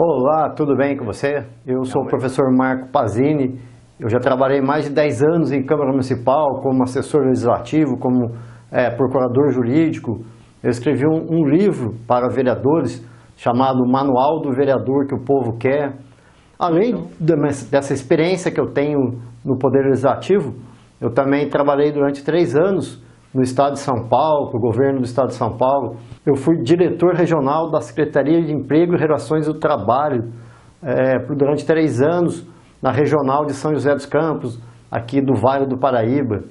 Olá, tudo bem com você? Eu sou o professor Marco Pazini, eu já trabalhei mais de 10 anos em Câmara Municipal como assessor legislativo, como procurador jurídico. Eu escrevi um livro para vereadores chamado Manual do Vereador que o Povo Quer. Além dessa experiência que eu tenho no Poder Legislativo, eu também trabalhei durante 3 anos no Estado de São Paulo, para o governo do Estado de São Paulo. Eu fui diretor regional da Secretaria de Emprego e Relações do Trabalho durante 3 anos na Regional de São José dos Campos, aqui do Vale do Paraíba.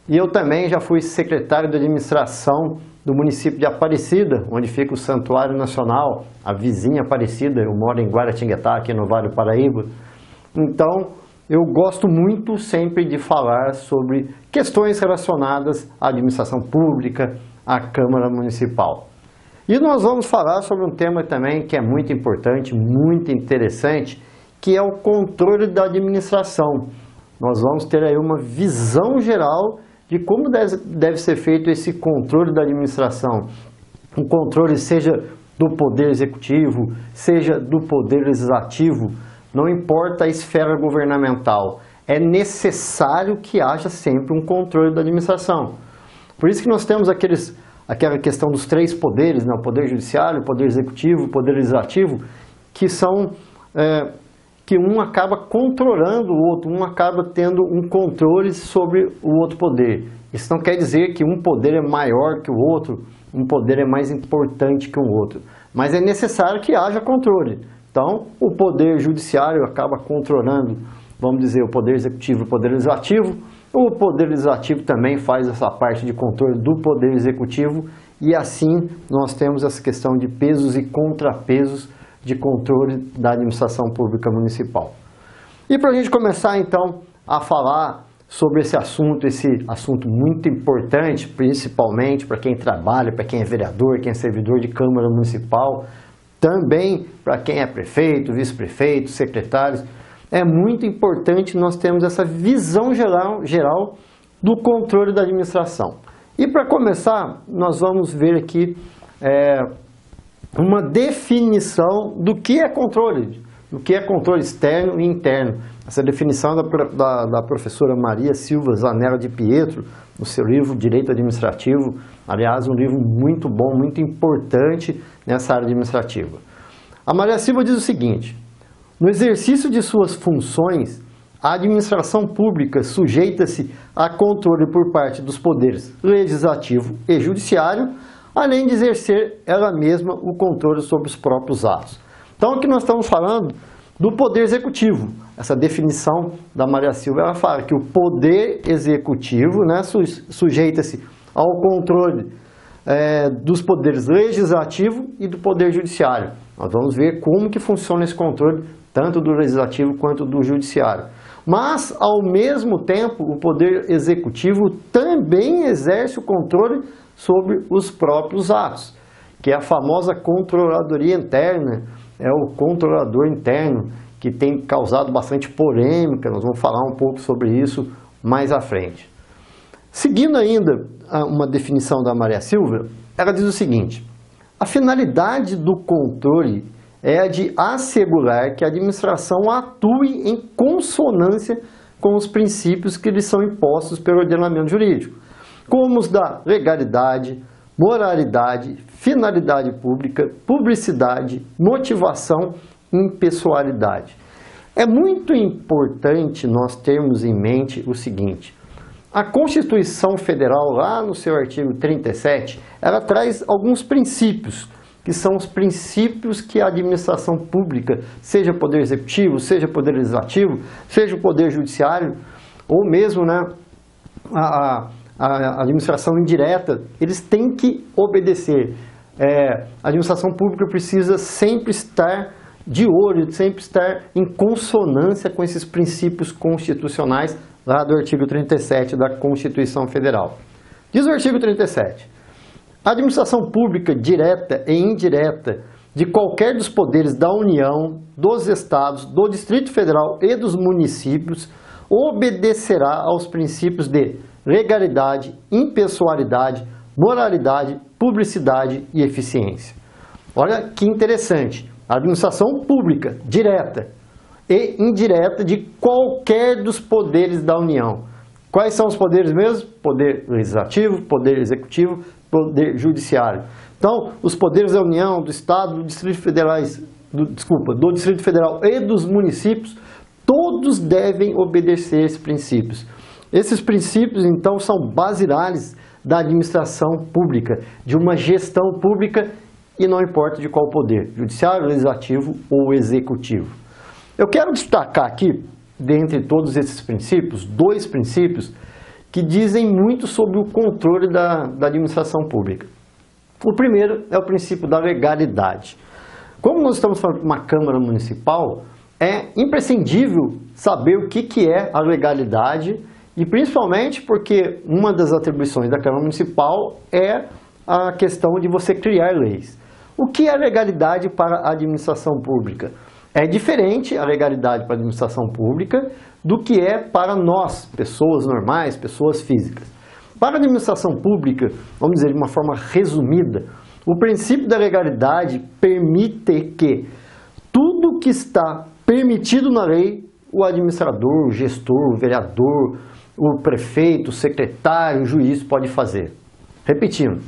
E eu também já fui secretário de administração do município de Aparecida, onde fica o Santuário Nacional, a vizinha Aparecida. Eu moro em Guaratinguetá, aqui no Vale do Paraíba. Então, eu gosto muito sempre de falar sobre questões relacionadas à administração pública, à Câmara Municipal. E nós vamos falar sobre um tema também que é muito importante, muito interessante, que é o controle da administração. Nós vamos ter aí uma visão geral de como deve ser feito esse controle da administração. Um controle seja do Poder Executivo, seja do Poder Legislativo, não importa a esfera governamental, é necessário que haja sempre um controle da administração. Por isso que nós temos aquela questão dos 3 poderes, né? O Poder Judiciário, o Poder Executivo, o Poder Legislativo, que são que um acaba controlando o outro, um acaba tendo um controle sobre o outro poder. Isso não quer dizer que um poder é maior que o outro, um poder é mais importante que o outro, mas é necessário que haja controle. Então, o Poder Judiciário acaba controlando, vamos dizer, o Poder Executivo e o Poder Legislativo. O Poder Legislativo também faz essa parte de controle do Poder Executivo e assim nós temos essa questão de pesos e contrapesos de controle da administração pública municipal. E para a gente começar então a falar sobre esse assunto muito importante, principalmente para quem trabalha, para quem é vereador, quem é servidor de Câmara Municipal, também para quem é prefeito, vice-prefeito, secretários, é muito importante nós termos essa visão geral do controle da administração. E para começar, nós vamos ver aqui uma definição do que é controle externo e interno. Essa definição da professora Maria Silva Zanella de Pietro, no seu livro Direito Administrativo, aliás, um livro muito bom, muito importante nessa área administrativa. A Maria Silva diz o seguinte: no exercício de suas funções, a administração pública sujeita-se a controle por parte dos poderes legislativo e judiciário, além de exercer ela mesma o controle sobre os próprios atos. Então, aqui nós estamos falando do Poder Executivo. Essa definição da Maria Silva, ela fala que o Poder Executivo, né, sujeita-se ao controle dos poderes legislativo e do Poder Judiciário. Nós vamos ver como que funciona esse controle, tanto do legislativo quanto do judiciário. Mas, ao mesmo tempo, o Poder Executivo também exerce o controle sobre os próprios atos, que é a famosa controladoria interna, é o controlador interno, que tem causado bastante polêmica. Nós vamos falar um pouco sobre isso mais à frente. Seguindo ainda uma definição da Maria Silva, ela diz o seguinte: a finalidade do controle é a de assegurar que a administração atue em consonância com os princípios que lhes são impostos pelo ordenamento jurídico, como os da legalidade, moralidade, finalidade pública, publicidade, motivação e impessoalidade. É muito importante nós termos em mente o seguinte: a Constituição Federal, lá no seu artigo 37, ela traz alguns princípios, que são os princípios que a administração pública, seja Poder Executivo, seja Poder Legislativo, seja o Poder Judiciário, ou mesmo, né, a administração indireta, eles têm que obedecer. A administração pública precisa sempre estar de olho, sempre estar em consonância com esses princípios constitucionais lá do artigo 37 da Constituição Federal. Diz o artigo 37, a administração pública direta e indireta de qualquer dos poderes da União, dos Estados, do Distrito Federal e dos municípios obedecerá aos princípios de legalidade, impessoalidade, moralidade, publicidade e eficiência. Olha que interessante. A administração pública, direta e indireta de qualquer dos poderes da União. Quais são os poderes mesmo? Poder legislativo, poder executivo, poder judiciário. Então, os poderes da União, do Estado, do Distrito Federal e dos municípios, todos devem obedecer esses princípios. Esses princípios, então, são basilares da administração pública, de uma gestão pública, e não importa de qual poder, judiciário, legislativo ou executivo. Eu quero destacar aqui, dentre todos esses princípios, 2 princípios que dizem muito sobre o controle da administração pública. O primeiro é o princípio da legalidade. Como nós estamos falando de uma Câmara Municipal, é imprescindível saber o que é a legalidade, e principalmente porque uma das atribuições da Câmara Municipal é a questão de você criar leis. O que é legalidade para a administração pública? É diferente a legalidade para a administração pública do que é para nós, pessoas normais, pessoas físicas. Para a administração pública, vamos dizer de uma forma resumida, o princípio da legalidade permite que tudo que está permitido na lei, o administrador, o gestor, o vereador, o prefeito, o secretário, o juiz pode fazer. Repetindo,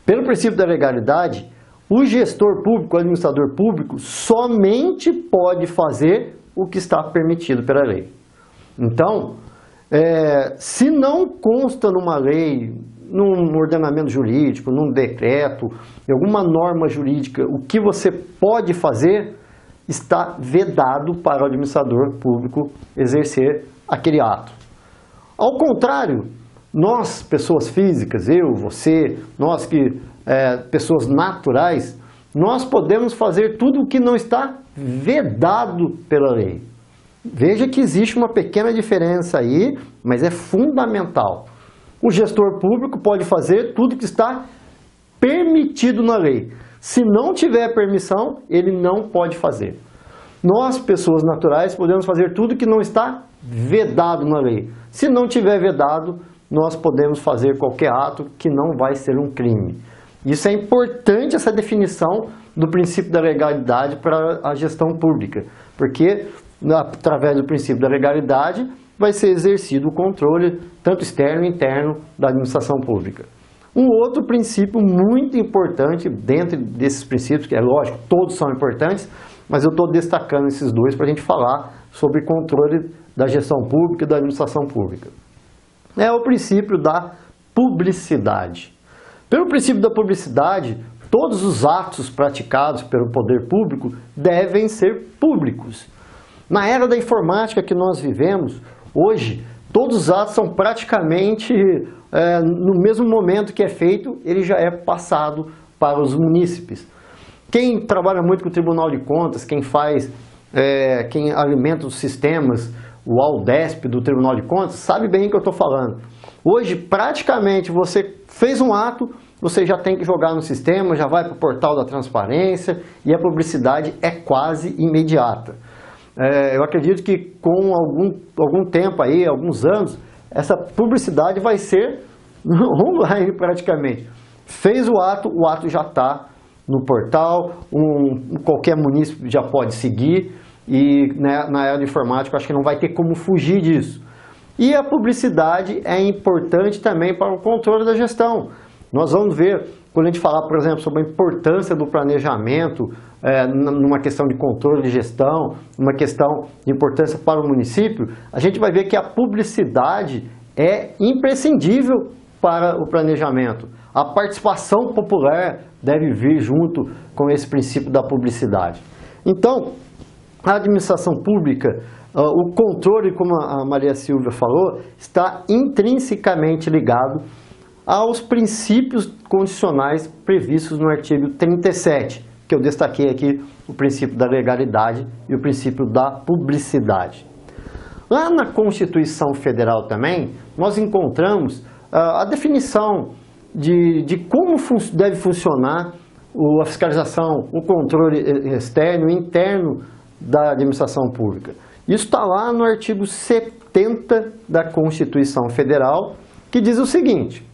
pelo princípio da legalidade, o gestor público, o administrador público, somente pode fazer o que está permitido pela lei. Então, se não consta numa lei, num ordenamento jurídico, num decreto, em alguma norma jurídica, o que você pode fazer, está vedado para o administrador público exercer aquele ato. Ao contrário, nós, pessoas físicas, eu, você, nós que pessoas naturais, nós podemos fazer tudo o que não está vedado pela lei. Veja que existe uma pequena diferença aí, mas é fundamental. O gestor público pode fazer tudo que está permitido na lei. Se não tiver permissão, ele não pode fazer. Nós, pessoas naturais, podemos fazer tudo que não está vedado na lei. Se não tiver vedado, nós podemos fazer qualquer ato que não vai ser um crime. Isso é importante, essa definição do princípio da legalidade para a gestão pública, porque através do princípio da legalidade vai ser exercido o controle, tanto externo e interno, da administração pública. Um outro princípio muito importante dentro desses princípios, que é lógico, todos são importantes, mas eu estou destacando esses 2 para a gente falar sobre controle da gestão pública e da administração pública. É o princípio da publicidade. Pelo princípio da publicidade, todos os atos praticados pelo poder público devem ser públicos. Na era da informática que nós vivemos, hoje, todos os atos são praticamente, no mesmo momento que é feito, ele já é passado para os munícipes. Quem trabalha muito com o Tribunal de Contas, quem alimenta os sistemas, o Aldesp do Tribunal de Contas, sabe bem o que eu estou falando. Hoje, praticamente, você fez um ato, você já tem que jogar no sistema, já vai para o portal da transparência, e a publicidade é quase imediata. Eu acredito que com algum tempo aí, alguns anos, essa publicidade vai ser online praticamente. Fez o ato já está no portal, qualquer município já pode seguir, e na era de informática acho que não vai ter como fugir disso. E a publicidade é importante também para o controle da gestão. Nós vamos ver, quando a gente falar, por exemplo, sobre a importância do planejamento, numa questão de controle de gestão, numa questão de importância para o município, a gente vai ver que a publicidade é imprescindível para o planejamento. A participação popular deve vir junto com esse princípio da publicidade. Então, a administração pública, o controle, como a Maria Silvia falou, está intrinsecamente ligado aos princípios condicionais previstos no artigo 37, que eu destaquei aqui, o princípio da legalidade e o princípio da publicidade. Lá na Constituição Federal também, nós encontramos a definição de como deve funcionar a fiscalização, o controle externo e interno da administração pública. Isso está lá no artigo 70 da Constituição Federal, que diz o seguinte: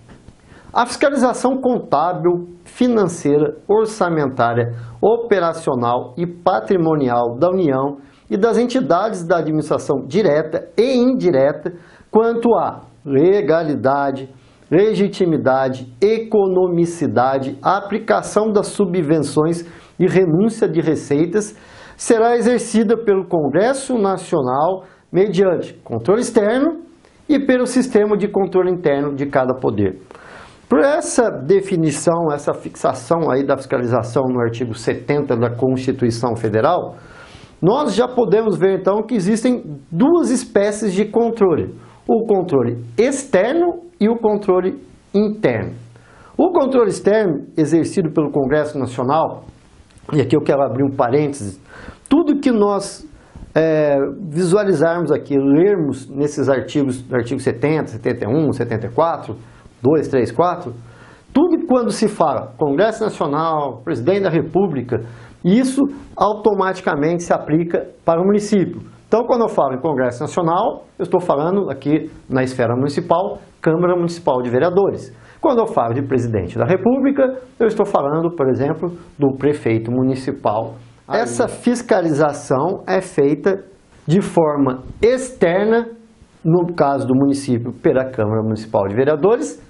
A fiscalização contábil, financeira, orçamentária, operacional e patrimonial da União e das entidades da administração direta e indireta quanto à legalidade, legitimidade, economicidade, aplicação das subvenções e renúncia de receitas será exercida pelo Congresso Nacional mediante controle externo e pelo sistema de controle interno de cada poder. Por essa definição, essa fixação aí da fiscalização no artigo 70 da Constituição Federal, nós já podemos ver então que existem duas espécies de controle: o controle externo e o controle interno. O controle externo exercido pelo Congresso Nacional, e aqui eu quero abrir um parênteses, tudo que nós visualizarmos aqui, lermos nesses artigos, do artigo 70, 71, 74, 2, 3, 4, tudo quando se fala Congresso Nacional, Presidente da República, isso automaticamente se aplica para o município. Então, quando eu falo em Congresso Nacional, eu estou falando aqui na esfera municipal, Câmara Municipal de Vereadores. Quando eu falo de Presidente da República, eu estou falando, por exemplo, do Prefeito Municipal. Essa fiscalização é feita de forma externa, no caso do município, pela Câmara Municipal de Vereadores,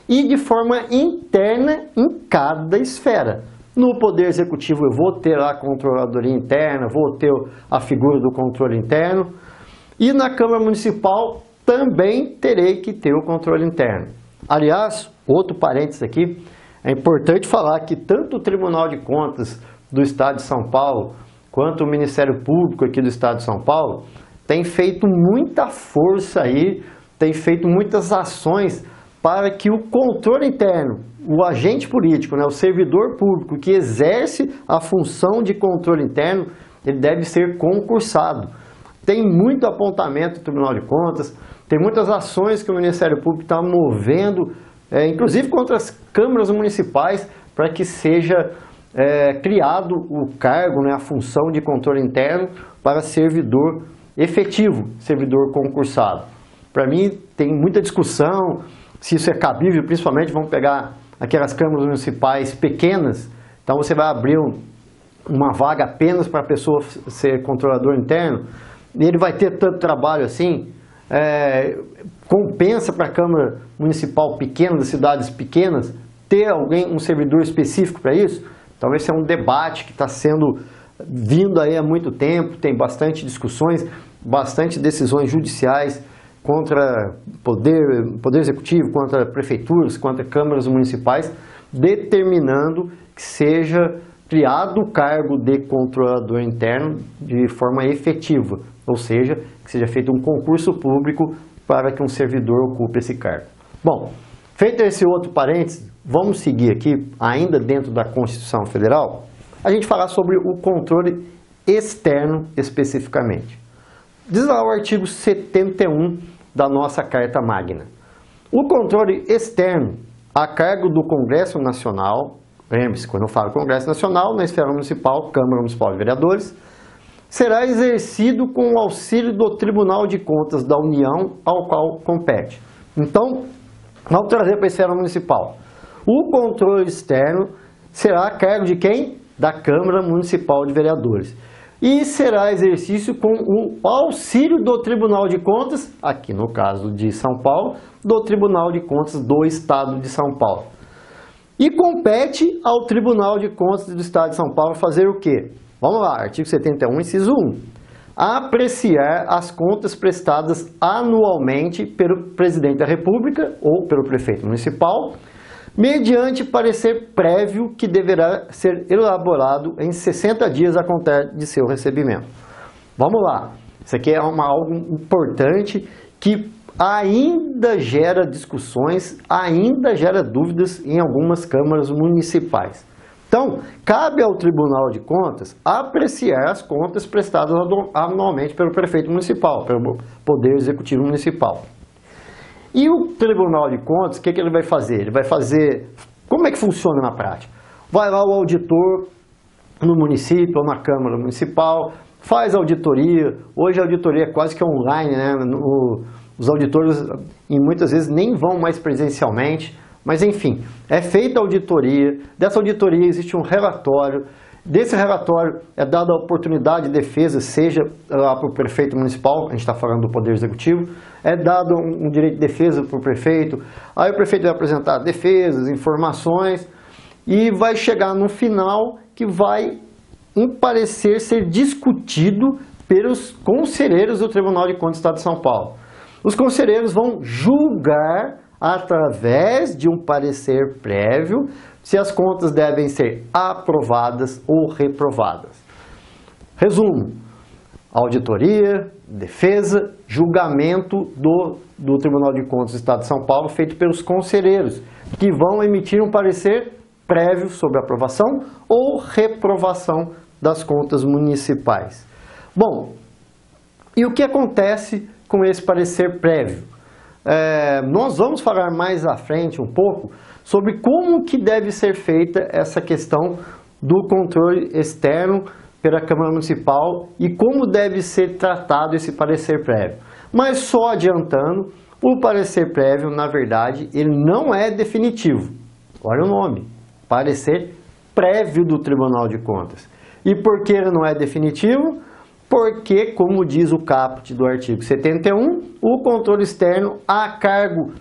e de forma interna em cada esfera. No Poder Executivo eu vou ter a Controladoria Interna, vou ter a figura do controle interno, e na Câmara Municipal também terei que ter o controle interno. Aliás, outro parênteses aqui, é importante falar que tanto o Tribunal de Contas do Estado de São Paulo, quanto o Ministério Público aqui do Estado de São Paulo, tem feito muita força aí, tem feito muitas ações para que o controle interno, o agente político, né, o servidor público que exerce a função de controle interno, ele deve ser concursado. Tem muito apontamento do Tribunal de Contas, tem muitas ações que o Ministério Público está movendo, inclusive contra as câmaras municipais, para que seja criado o cargo, né, a função de controle interno para servidor efetivo, servidor concursado. Para mim tem muita discussão se isso é cabível, principalmente vamos pegar aquelas câmaras municipais pequenas, então você vai abrir uma vaga apenas para a pessoa ser controlador interno, e ele vai ter tanto trabalho assim, compensa para a Câmara Municipal pequena, das cidades pequenas, ter alguém, um servidor específico para isso? Então esse é um debate que está sendo vindo aí há muito tempo, tem bastante discussões, bastante decisões judiciais contra poder executivo, contra prefeituras, contra câmaras municipais, determinando que seja criado o cargo de controlador interno de forma efetiva, ou seja, que seja feito um concurso público para que um servidor ocupe esse cargo. Bom, feito esse outro parênteses, vamos seguir aqui, ainda dentro da Constituição Federal, a gente falar sobre o controle externo especificamente. Diz lá o artigo 71 da nossa Carta Magna. O controle externo a cargo do Congresso Nacional, lembre-se, quando eu falo Congresso Nacional, na esfera municipal, Câmara Municipal de Vereadores, será exercido com o auxílio do Tribunal de Contas da União ao qual compete. Então, vamos trazer para a esfera municipal. O controle externo será a cargo de quem? Da Câmara Municipal de Vereadores. E será exercício com o auxílio do Tribunal de Contas, aqui no caso de São Paulo, do Tribunal de Contas do Estado de São Paulo. E compete ao Tribunal de Contas do Estado de São Paulo fazer o quê? Vamos lá, artigo 71, inciso 1. Apreciar as contas prestadas anualmente pelo Presidente da República ou pelo Prefeito Municipal, mediante parecer prévio que deverá ser elaborado em 60 dias a contar de seu recebimento. Vamos lá, isso aqui é algo importante que ainda gera discussões, ainda gera dúvidas em algumas câmaras municipais. Então, cabe ao Tribunal de Contas apreciar as contas prestadas anualmente pelo Prefeito Municipal, pelo Poder Executivo Municipal. E o Tribunal de Contas, o que ele vai fazer? Ele vai fazer... Como é que funciona na prática? Vai lá o auditor no município ou na Câmara Municipal, faz auditoria. Hoje a auditoria é quase que online, né? Os auditores muitas vezes nem vão mais presencialmente, Mas enfim, é feita a auditoria, dessa auditoria existe um relatório, desse relatório é dada a oportunidade de defesa, seja lá para o prefeito municipal, a gente está falando do Poder Executivo, é dado um direito de defesa para o prefeito, aí o prefeito vai apresentar defesas, informações, e vai chegar no final que vai um parecer ser discutido pelos conselheiros do Tribunal de Contas do Estado de São Paulo. Os conselheiros vão julgar, através de um parecer prévio, se as contas devem ser aprovadas ou reprovadas. Resumo: auditoria, defesa, julgamento do Tribunal de Contas do Estado de São Paulo, feito pelos conselheiros, que vão emitir um parecer prévio sobre aprovação ou reprovação das contas municipais. Bom, e o que acontece com esse parecer prévio? Nós vamos falar mais à frente um pouco sobre como que deve ser feita essa questão do controle externo pela Câmara Municipal e como deve ser tratado esse parecer prévio. Mas só adiantando, o parecer prévio, na verdade, ele não é definitivo. Olha o nome, parecer prévio do Tribunal de Contas. E por que ele não é definitivo? Porque, como diz o caput do artigo 71, o controle externo a cargo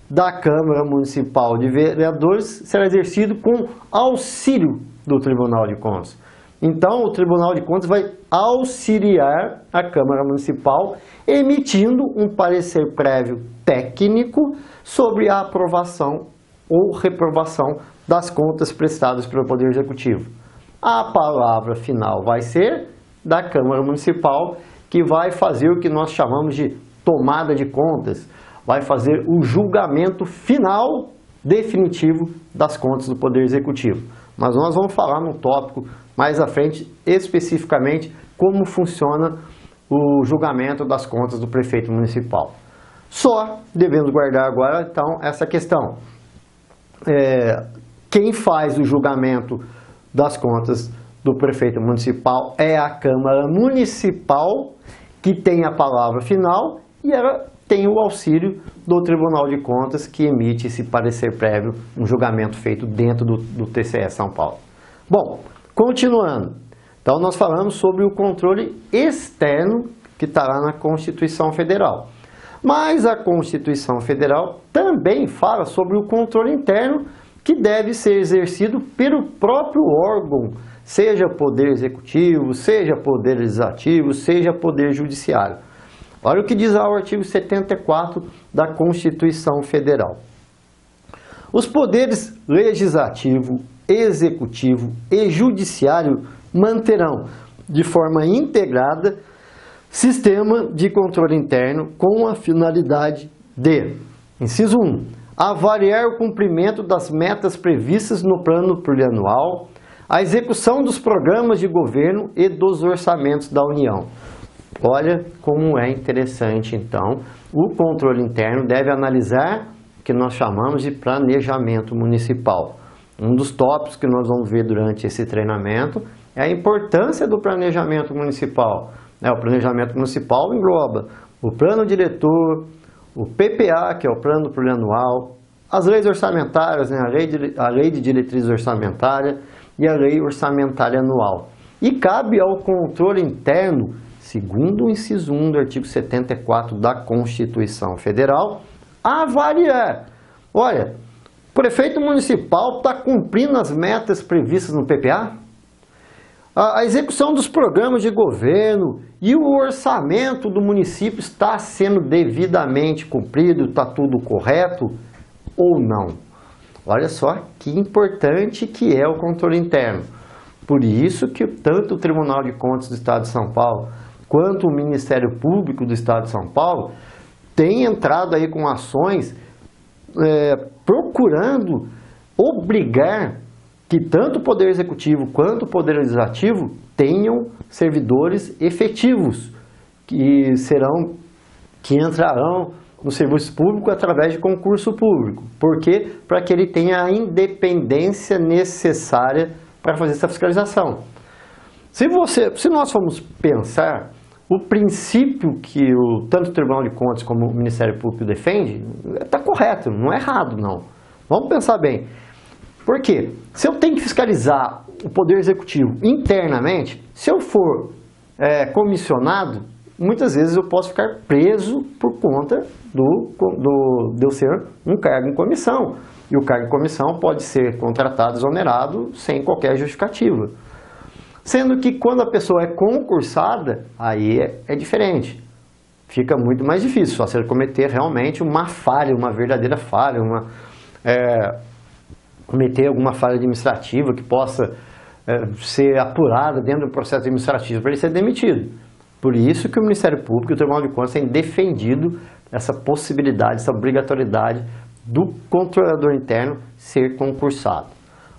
da Câmara Municipal de Vereadores será exercido com auxílio do Tribunal de Contas. Então, o Tribunal de Contas vai auxiliar a Câmara Municipal emitindo um parecer prévio técnico sobre a aprovação ou reprovação das contas prestadas pelo Poder Executivo. A palavra final vai ser da Câmara Municipal, que vai fazer o que nós chamamos de tomada de contas, vai fazer o julgamento final definitivo das contas do Poder Executivo. Mas nós vamos falar num tópico mais à frente, especificamente, como funciona o julgamento das contas do prefeito municipal. Só devemos guardar agora, então, essa questão. Quem faz o julgamento das contas do prefeito municipal é a Câmara Municipal, que tem a palavra final, e ela tem o auxílio do Tribunal de Contas, que emite esse parecer prévio, um julgamento feito dentro do TCE São Paulo. Bom, continuando. Então nós falamos sobre o controle externo que está lá na Constituição Federal. Mas a Constituição Federal também fala sobre o controle interno que deve ser exercido pelo próprio órgão, seja Poder Executivo, seja Poder Legislativo, seja Poder Judiciário. Olha o que diz o artigo 74 da Constituição Federal. Os poderes legislativo, executivo e judiciário manterão, de forma integrada, sistema de controle interno com a finalidade de, inciso 1, avaliar o cumprimento das metas previstas no plano plurianual, a execução dos programas de governo e dos orçamentos da União. Olha como é interessante, então, o controle interno deve analisar o que nós chamamos de planejamento municipal. Um dos tópicos que nós vamos ver durante esse treinamento é a importância do planejamento municipal. O planejamento municipal engloba o plano diretor, o PPA, que é o plano plurianual, as leis orçamentárias, a lei de diretriz orçamentária e a lei orçamentária anual. E cabe ao controle interno, segundo o inciso 1 do artigo 74 da Constituição Federal, avaliar. Olha, o prefeito municipal está cumprindo as metas previstas no PPA? A execução dos programas de governo e o orçamento do município está sendo devidamente cumprido, está tudo correto ou não? Olha só que importante que é o controle interno. Por isso que tanto o Tribunal de Contas do Estado de São Paulo quanto o Ministério Público do Estado de São Paulo tem entrado aí com ações procurando obrigar que tanto o Poder Executivo quanto o Poder Legislativo tenham servidores efetivos que entrarão no serviço público através de concurso público. Por quê? Para que ele tenha a independência necessária para fazer essa fiscalização. Se nós formos pensar, o princípio que tanto o Tribunal de Contas como o Ministério Público defende está correto, não é errado não. Vamos pensar bem. Por quê? Se eu tenho que fiscalizar o Poder Executivo internamente, se eu for comissionado, muitas vezes eu posso ficar preso por conta de eu ser um cargo em comissão. E o cargo em comissão pode ser contratado, exonerado, sem qualquer justificativa. Sendo que quando a pessoa é concursada, aí é diferente. Fica muito mais difícil, só se ele cometer realmente uma falha, uma verdadeira falha, cometer alguma falha administrativa que possa ser apurada dentro do processo administrativo para ele ser demitido. Por isso que o Ministério Público e o Tribunal de Contas têm defendido essa possibilidade, essa obrigatoriedade do controlador interno ser concursado.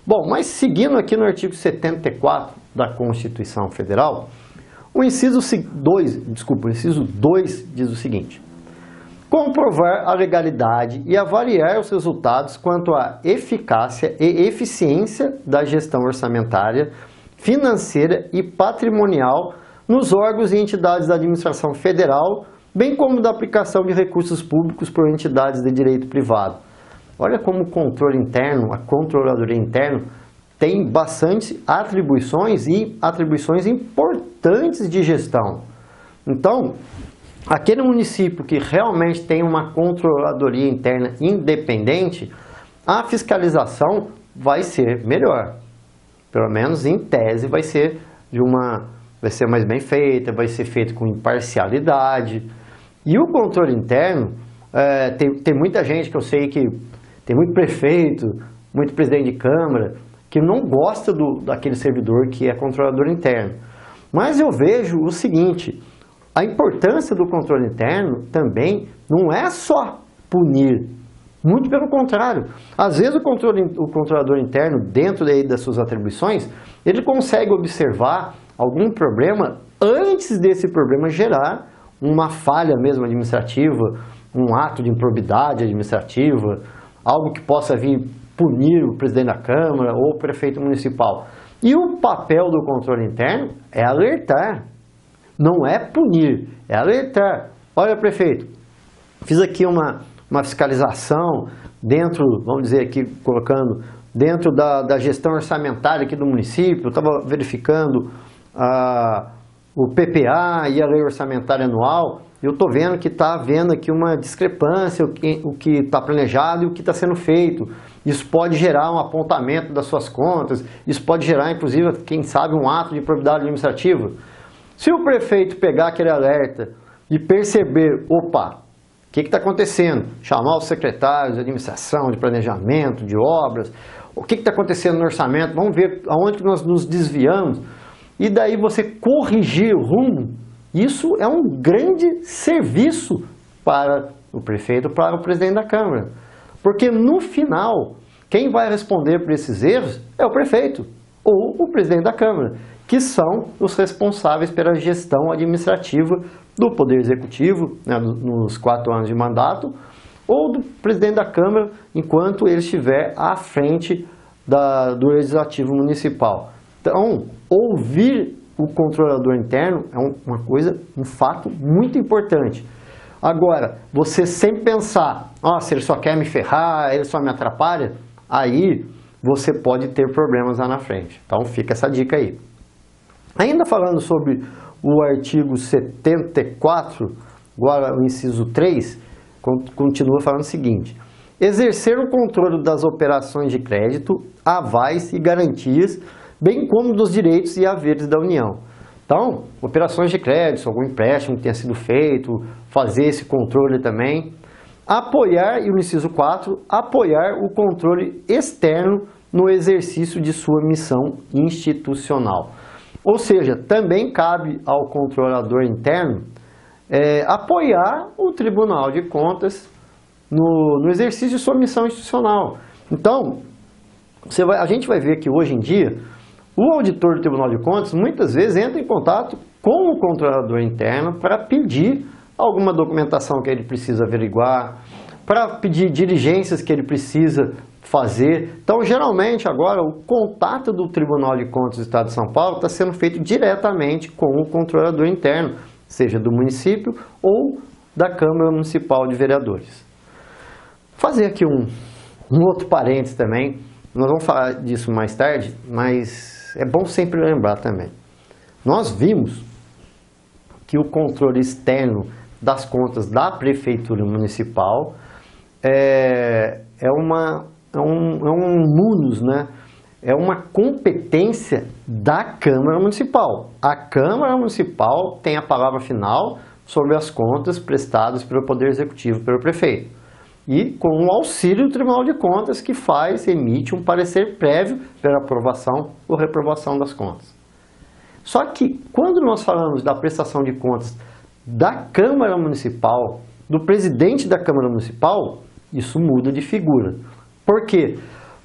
Bom, mas seguindo aqui no artigo 74 da Constituição Federal, o inciso 2 diz o seguinte: comprovar a legalidade e avaliar os resultados quanto à eficácia e eficiência da gestão orçamentária, financeira e patrimonial nos órgãos e entidades da administração federal, bem como da aplicação de recursos públicos por entidades de direito privado. Olha como o controle interno, a controladoria interna, tem bastante atribuições e atribuições importantes de gestão. Então, aquele município que realmente tem uma controladoria interna independente, a fiscalização vai ser melhor. Pelo menos em tese vai ser mais bem feita, vai ser feita com imparcialidade. E o controle interno, tem muita gente que eu sei que tem muito prefeito, muito presidente de câmara, que não gosta daquele servidor que é controlador interno. Mas eu vejo o seguinte: a importância do controle interno também não é só punir, muito pelo contrário. Às vezes o controlador interno, dentro das suas atribuições, ele consegue observar algum problema antes desse problema gerar uma falha mesmo administrativa, um ato de improbidade administrativa, algo que possa vir punir o presidente da Câmara ou o prefeito municipal. E o papel do controle interno é alertar, não é punir, é alertar. Olha, prefeito, fiz aqui uma fiscalização dentro, vamos dizer aqui, colocando, dentro da gestão orçamentária aqui do município, eu estava verificando o PPA e a lei orçamentária anual, eu estou vendo que está havendo aqui uma discrepância, o que está planejado e o que está sendo feito. Isso pode gerar um apontamento das suas contas, isso pode gerar, inclusive, quem sabe, um ato de improbidade administrativa. Se o prefeito pegar aquele alerta e perceber, opa, o que está acontecendo? Chamar os secretários de administração, de planejamento, de obras, o que está acontecendo no orçamento, vamos ver aonde que nós nos desviamos, e daí você corrigir o rumo, isso é um grande serviço para o prefeito, para o presidente da Câmara. Porque no final, quem vai responder por esses erros é o prefeito ou o presidente da Câmara, que são os responsáveis pela gestão administrativa do Poder Executivo, né, nos 4 anos de mandato, ou do presidente da Câmara, enquanto ele estiver à frente do Legislativo Municipal. Então, ouvir o controlador interno é um fato muito importante. Agora, você sempre pensar, se ele só quer me ferrar, ele só me atrapalha, aí você pode ter problemas lá na frente. Então fica essa dica aí. Ainda falando sobre o artigo 74, agora o inciso 3, continua falando o seguinte: exercer o controle das operações de crédito, avais e garantias, bem como dos direitos e haveres da União. Então, operações de crédito, algum empréstimo que tenha sido feito, fazer esse controle também. Apoiar, e o inciso 4, apoiar o controle externo no exercício de sua missão institucional. Ou seja, também cabe ao controlador interno apoiar o Tribunal de Contas no exercício de sua missão institucional. Então, a gente vai ver que hoje em dia, o auditor do Tribunal de Contas muitas vezes entra em contato com o controlador interno para pedir alguma documentação que ele precisa averiguar, para pedir diligências que ele precisa fazer. Então, geralmente, agora, o contato do Tribunal de Contas do Estado de São Paulo está sendo feito diretamente com o controlador interno, seja do município ou da Câmara Municipal de Vereadores. Fazer aqui Um outro parênteses também, nós vamos falar disso mais tarde, mas é bom sempre lembrar também. Nós vimos que o controle externo das contas da Prefeitura Municipal é um munus, né? É uma competência da Câmara Municipal. A Câmara Municipal tem a palavra final sobre as contas prestadas pelo Poder Executivo, pelo prefeito. E com o auxílio do Tribunal de Contas, que emite um parecer prévio pela aprovação ou reprovação das contas. Só que quando nós falamos da prestação de contas da Câmara Municipal, do presidente da Câmara Municipal, isso muda de figura. Por quê?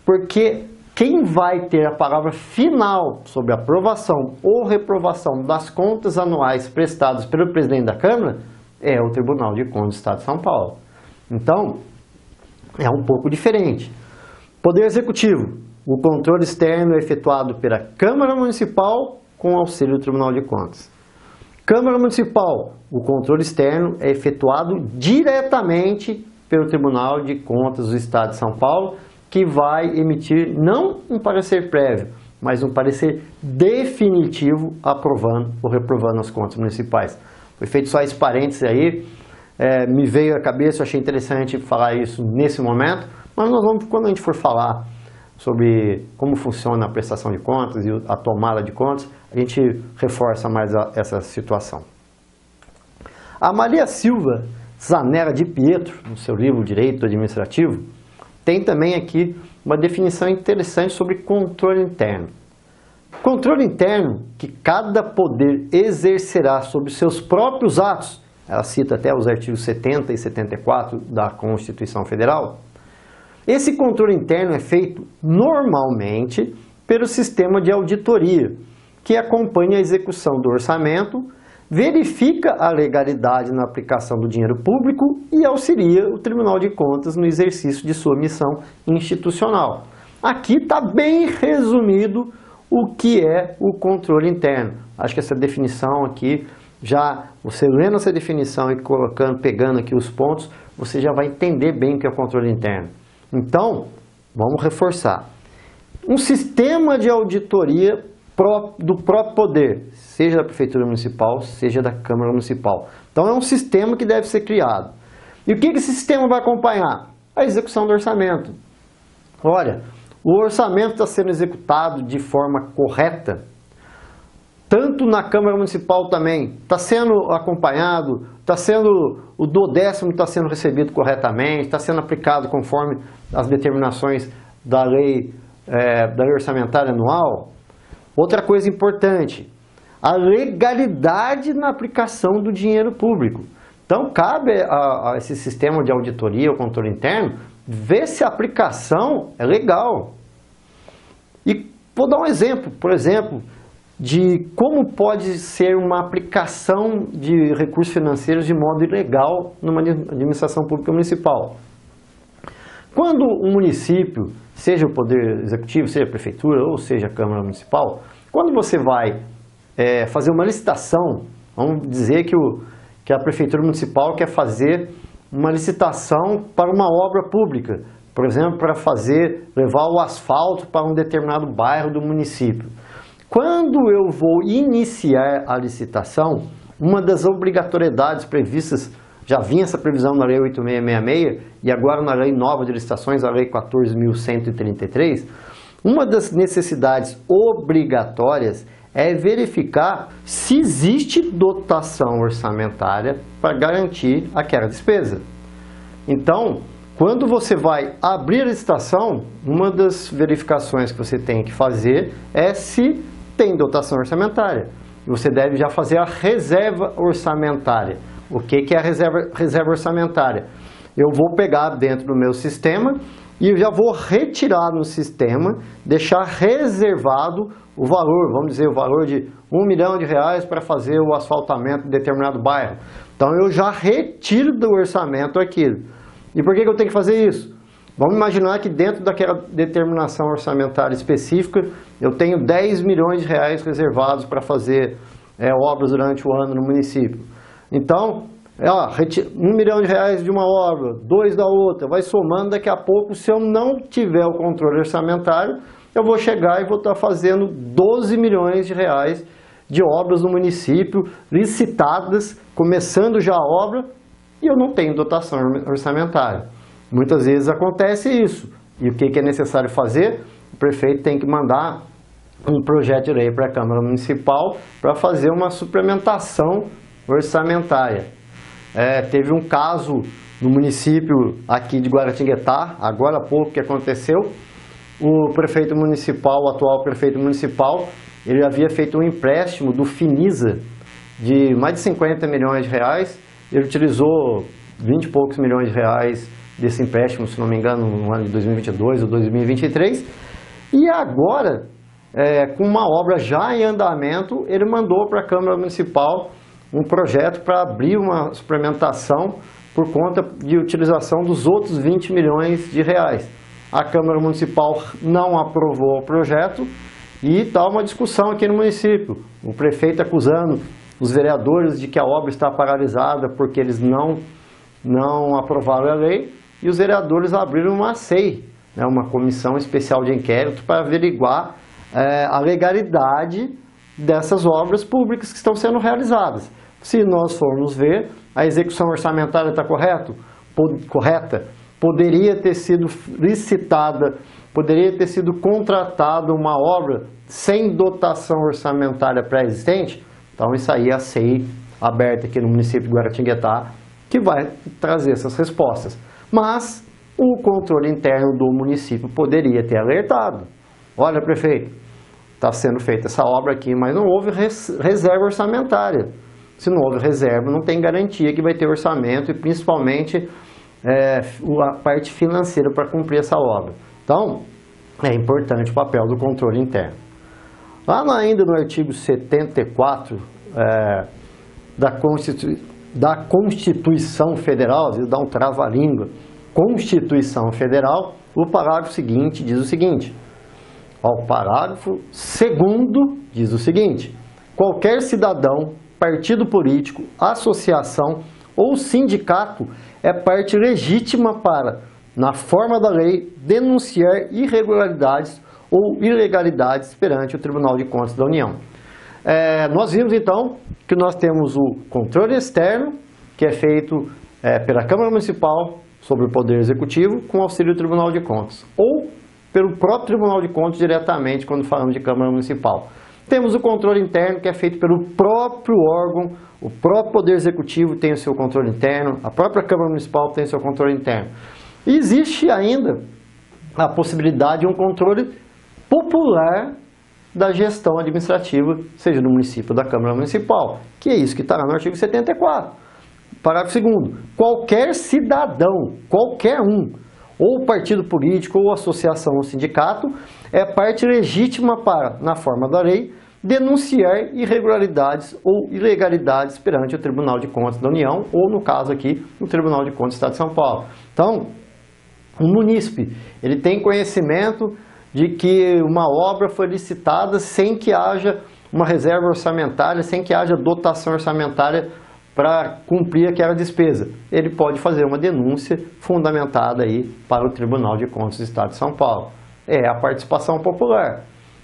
Porque quem vai ter a palavra final sobre a aprovação ou reprovação das contas anuais prestadas pelo presidente da Câmara é o Tribunal de Contas do Estado de São Paulo. Então, é um pouco diferente. Poder Executivo. O controle externo é efetuado pela Câmara Municipal com auxílio do Tribunal de Contas. Câmara Municipal. O controle externo é efetuado diretamente pelo Tribunal de Contas do Estado de São Paulo, que vai emitir não um parecer prévio, mas um parecer definitivo aprovando ou reprovando as contas municipais. Foi feito só esse parênteses aí, me veio à cabeça, eu achei interessante falar isso nesse momento, mas nós vamos, quando a gente for falar sobre como funciona a prestação de contas e a tomada de contas, a gente reforça mais essa situação. A Maria Silva Zanella de Pietro, no seu livro Direito Administrativo, tem também aqui uma definição interessante sobre controle interno. Controle interno que cada poder exercerá sobre seus próprios atos, ela cita até os artigos 70 e 74 da Constituição Federal. Esse controle interno é feito normalmente pelo sistema de auditoria, que acompanha a execução do orçamento, verifica a legalidade na aplicação do dinheiro público e auxilia o Tribunal de Contas no exercício de sua missão institucional. Aqui está bem resumido o que é o controle interno. Acho que essa definição aqui, já você lendo essa definição e pegando aqui os pontos, você já vai entender bem o que é o controle interno. Então, vamos reforçar. Um sistema de auditoria do próprio poder, seja da Prefeitura Municipal, seja da Câmara Municipal. Então é um sistema que deve ser criado. E o que esse sistema vai acompanhar? A execução do orçamento. Olha, o orçamento está sendo executado de forma correta, tanto na Câmara Municipal também, está sendo acompanhado, o 12º está sendo recebido corretamente, está sendo aplicado conforme as determinações da lei orçamentária anual. Outra coisa importante, a legalidade na aplicação do dinheiro público. Então, cabe a esse sistema de auditoria, o controle interno, ver se a aplicação é legal. E vou dar um exemplo, por exemplo, de como pode ser uma aplicação de recursos financeiros de modo ilegal numa administração pública municipal. Quando um município, seja o Poder Executivo, seja a Prefeitura ou seja a Câmara Municipal, quando você vai fazer uma licitação, vamos dizer que a Prefeitura Municipal quer fazer uma licitação para uma obra pública, por exemplo, para levar o asfalto para um determinado bairro do município. Quando eu vou iniciar a licitação, uma das obrigatoriedades previstas, já vinha essa previsão na Lei 8666 e agora na Lei Nova de Licitações, a Lei 14.133, uma das necessidades obrigatórias é verificar se existe dotação orçamentária para garantir aquela despesa. Então, quando você vai abrir a licitação, uma das verificações que você tem que fazer é se tem dotação orçamentária. Você deve já fazer a reserva orçamentária. O que é a reserva orçamentária? Eu vou pegar dentro do meu sistema e eu já vou retirar no sistema, deixar reservado o valor, vamos dizer, o valor de R$1 milhão para fazer o asfaltamento de determinado bairro. Então eu já retiro do orçamento aquilo. E por que eu tenho que fazer isso? Vamos imaginar que dentro daquela determinação orçamentária específica, eu tenho R$10 milhões reservados para fazer obras durante o ano no município. Então, R$1 milhão de uma obra, 2 da outra, vai somando, daqui a pouco, se eu não tiver o controle orçamentário, eu vou chegar e vou estar fazendo 12 milhões de reais de obras no município, licitadas, começando já a obra, e eu não tenho dotação orçamentária. Muitas vezes acontece isso. E o que é necessário fazer? O prefeito tem que mandar um projeto de lei para a Câmara Municipal para fazer uma suplementação orçamentária. Teve um caso no município aqui de Guaratinguetá, agora há pouco que aconteceu. O prefeito municipal, o atual prefeito municipal, ele havia feito um empréstimo do Finisa de mais de 50 milhões de reais. Ele utilizou 20 e poucos milhões de reais desse empréstimo, se não me engano, no ano de 2022 ou 2023. E agora, com uma obra já em andamento, ele mandou para a Câmara Municipal um projeto para abrir uma suplementação por conta de utilização dos outros 20 milhões de reais. A Câmara Municipal não aprovou o projeto e está uma discussão aqui no município. O prefeito acusando os vereadores de que a obra está paralisada porque eles não aprovaram a lei, e os vereadores abriram uma CEI, uma comissão especial de inquérito, para averiguar a legalidade dessas obras públicas que estão sendo realizadas. Se nós formos ver, a execução orçamentária está correta? Poderia ter sido licitada, poderia ter sido contratada uma obra sem dotação orçamentária pré-existente? Então isso aí é a CEI aberta aqui no município de Guaratinguetá, que vai trazer essas respostas. Mas o controle interno do município poderia ter alertado. Olha, prefeito, está sendo feita essa obra aqui, mas não houve reserva orçamentária. Se não houve reserva, não tem garantia que vai ter orçamento e principalmente a parte financeira para cumprir essa obra. Então, é importante o papel do controle interno. Lá ainda no artigo 74 da Constituição Federal, às vezes dá um trava-língua, Constituição Federal, o parágrafo seguinte diz o seguinte: o parágrafo 2º diz o seguinte: qualquer cidadão, partido político, associação ou sindicato é parte legítima para, na forma da lei, denunciar irregularidades ou ilegalidades perante o Tribunal de Contas da União. Nós vimos então que nós temos o controle externo, que é feito pela Câmara Municipal sobre o Poder Executivo com auxílio do Tribunal de Contas, ou pelo próprio Tribunal de Contas diretamente quando falamos de Câmara Municipal. Temos o controle interno, que é feito pelo próprio órgão, o próprio Poder Executivo tem o seu controle interno, a própria Câmara Municipal tem o seu controle interno. E existe ainda a possibilidade de um controle popular da gestão administrativa, seja do município ou da Câmara Municipal, que é isso que está lá no artigo 74. Parágrafo 2º. Qualquer cidadão, qualquer um, ou partido político, ou associação ou sindicato, é parte legítima para, na forma da lei, denunciar irregularidades ou ilegalidades perante o Tribunal de Contas da União, ou no caso aqui, o Tribunal de Contas do Estado de São Paulo. Então, o munícipe, ele tem conhecimento de que uma obra foi licitada sem que haja uma reserva orçamentária, sem que haja dotação orçamentária para cumprir aquela despesa. Ele pode fazer uma denúncia fundamentada aí para o Tribunal de Contas do Estado de São Paulo. É a participação popular.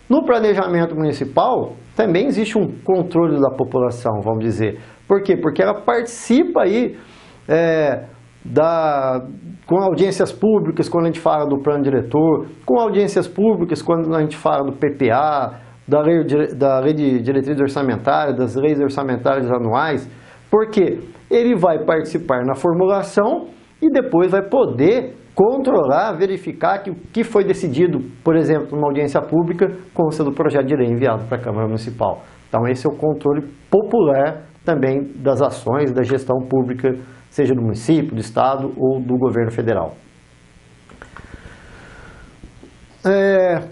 No planejamento municipal, também existe um controle da população, vamos dizer. Por quê? Porque ela participa aí com audiências públicas quando a gente fala do plano diretor, com audiências públicas quando a gente fala do PPA, da lei de diretrizes orçamentárias, das leis orçamentárias anuais. Porque ele vai participar na formulação e depois vai poder controlar, verificar que o que foi decidido, por exemplo, numa audiência pública, consta do projeto de lei enviado para a Câmara Municipal. Então esse é o controle popular também das ações da gestão pública, seja do município, do estado ou do governo federal.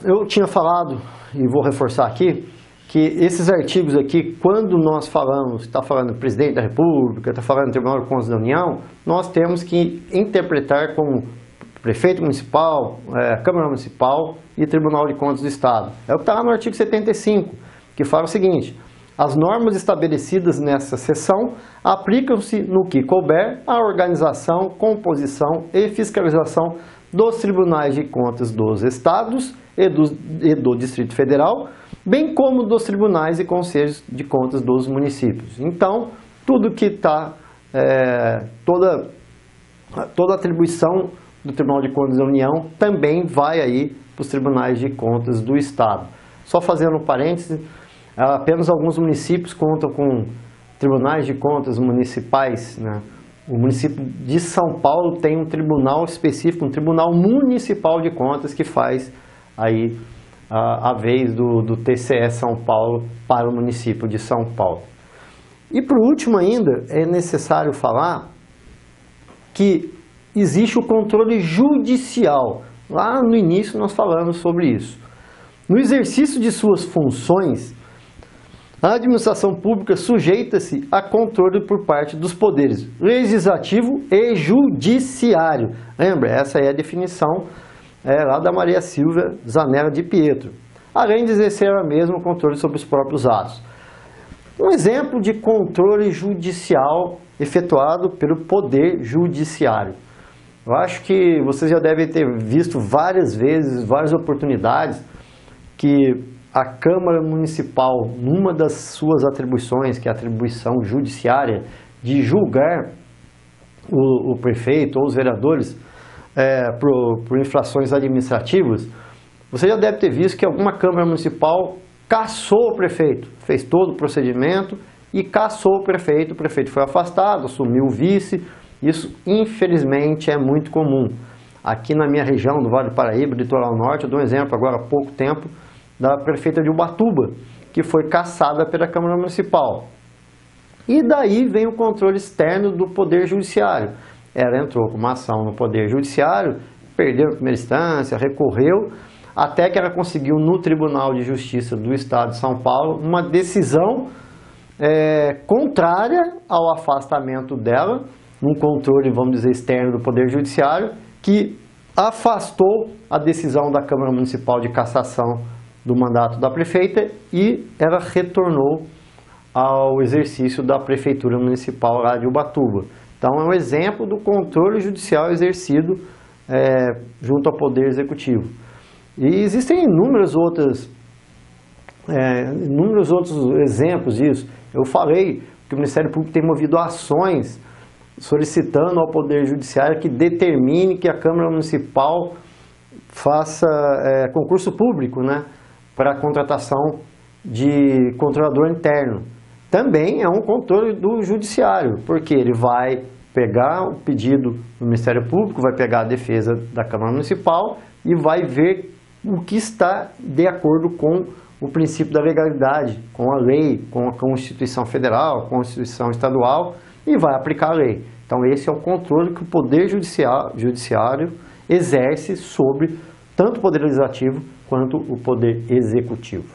Eu tinha falado, e vou reforçar aqui, que esses artigos aqui, quando nós falamos, está falando do Presidente da República, está falando do Tribunal de Contas da União, nós temos que interpretar como Prefeito Municipal, Câmara Municipal e Tribunal de Contas do Estado. É o que está lá no artigo 75, que fala o seguinte: As normas estabelecidas nessa seção aplicam-se no que couber à organização, composição e fiscalização dos tribunais de contas dos estados e do Distrito Federal, bem como dos tribunais e conselhos de contas dos municípios. Então, tudo que está, toda atribuição do Tribunal de Contas da União também vai aí para os tribunais de contas do estado. Só fazendo um parêntese, apenas alguns municípios contam com tribunais de contas municipais, né? O município de São Paulo tem um tribunal específico, um tribunal municipal de contas que faz aí a vez do TCE São Paulo para o município de São Paulo. E por último ainda, é necessário falar que existe o controle judicial. Lá no início nós falamos sobre isso. No exercício de suas funções, a administração pública sujeita-se a controle por parte dos poderes legislativo e judiciário. Lembra, essa é a definição lá da Maria Silvia Zanella de Pietro. Além de exercer a mesma controle sobre os próprios atos. Um exemplo de controle judicial efetuado pelo Poder Judiciário. Eu acho que vocês já devem ter visto várias vezes, várias oportunidades, que a Câmara Municipal, numa das suas atribuições, que é a atribuição judiciária, de julgar o prefeito ou os vereadores por infrações administrativas, você já deve ter visto que alguma Câmara Municipal cassou o prefeito, fez todo o procedimento e cassou o prefeito foi afastado, assumiu o vice. Isso, infelizmente, é muito comum. Aqui na minha região do Vale do Paraíba, Litoral Norte, eu dou um exemplo agora há pouco tempo da prefeita de Ubatuba, que foi cassada pela Câmara Municipal. E daí vem o controle externo do Poder Judiciário. Ela entrou com uma ação no Poder Judiciário, perdeu a primeira instância, recorreu, até que ela conseguiu no Tribunal de Justiça do Estado de São Paulo uma decisão contrária ao afastamento dela, num controle, vamos dizer, externo do Poder Judiciário, que afastou a decisão da Câmara Municipal de cassação do mandato da prefeita e ela retornou ao exercício da Prefeitura Municipal lá de Ubatuba. Então é um exemplo do controle judicial exercido junto ao Poder Executivo. E existem inúmeros outros exemplos disso. Eu falei que o Ministério Público tem movido ações solicitando ao Poder Judiciário que determine que a Câmara Municipal faça concurso público, né, para a contratação de controlador interno. Também é um controle do Judiciário, porque ele vai pegar o pedido do Ministério Público, vai pegar a defesa da Câmara Municipal e vai ver o que está de acordo com o princípio da legalidade, com a lei, com a Constituição Federal, a Constituição Estadual, e vai aplicar a lei. Então esse é o controle que o Poder Judiciário exerce sobre tanto o Poder Legislativo quanto o Poder Executivo.